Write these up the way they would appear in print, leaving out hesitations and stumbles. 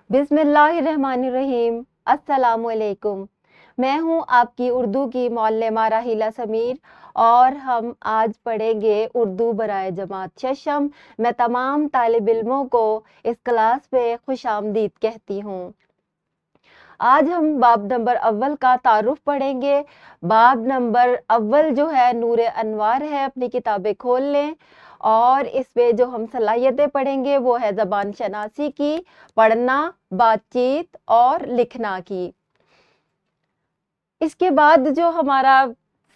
بسم اللہ الرحمن الرحیم۔ السلام علیکم۔ میں ہوں آپ کی اردو کی معلمہ راحیلہ سمیر اور ہم آج پڑھیں گے اردو برائے جماعت ششم۔ میں تمام طالب علموں کو اس کلاس میں خوش آمدید کہتی ہوں۔ آج ہم باب نمبر اول کا تعارف پڑھیں گے۔ باب نمبر اول جو ہے نور انوار ہے، اپنی کتابیں کھول لیں اور اس میں جو ہم صلاحیتیں پڑھیں گے وہ ہے زبان شناسی کی، پڑھنا، بات چیت اور لکھنا کی۔ اس کے بعد جو ہمارا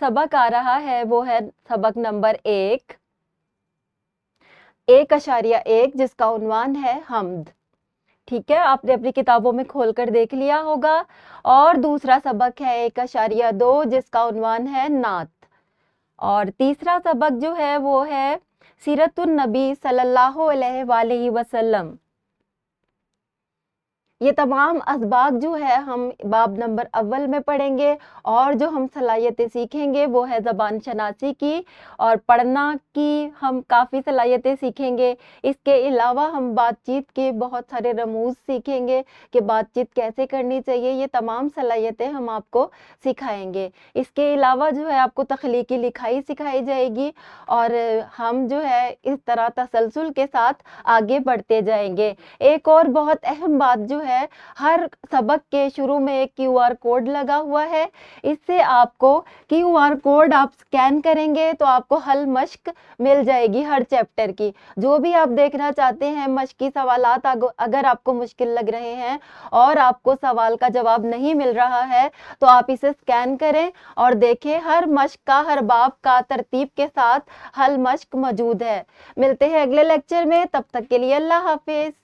سبق آ رہا ہے وہ ہے سبق نمبر 1.1 جس کا عنوان ہے حمد۔ ٹھیک ہے، آپ نے اپنی کتابوں میں کھول کر دیکھ لیا ہوگا۔ اور دوسرا سبق ہے 1.2 جس کا عنوان ہے نعت۔ اور تیسرا سبق جو ہے وہ ہے سیرت النبی صلی اللہ علیہ وآلہ وسلم۔ یہ تمام اسباق جو ہے ہم باب نمبر اول میں پڑھیں گے اور جو ہم صلاحیتیں سیکھیں گے وہ ہے زبان شناسی کی اور پڑھنا کی ہم کافی صلاحیتیں سیکھیں گے۔ اس کے علاوہ ہم بات چیت کے بہت سارے رموز سیکھیں گے کہ بات چیت کیسے کرنی چاہیے۔ یہ تمام صلاحیتیں ہم آپ کو سکھائیں گے۔ اس کے علاوہ جو ہے آپ کو تخلیقی لکھائی سکھائی جائے گی اور ہم جو ہے اس طرح تسلسل کے ساتھ آگے بڑھتے جائیں گے۔ ایک اور بہت اہم بات جو ہے، ہر سبق کے شروع میں ایک کیو آر کوڈ لگا ہوا ہے۔ اس سے آپ کو کیو آر کوڈ آپ سکین کریں گے تو آپ کو حل مشق مل جائے گی ہر چیپٹر کی۔ جو بھی آپ دیکھنا چاہتے ہیں مشقی سوالات، اگر آپ کو مشکل لگ رہے ہیں اور آپ کو سوال کا جواب نہیں مل رہا ہے تو آپ اسے سکین کریں اور دیکھیں ہر مشق کا، ہر باب کا ترتیب کے ساتھ حل مشق موجود ہے۔ ملتے ہیں اگلے لیکچر میں، تب تک کے لیے اللہ حافظ۔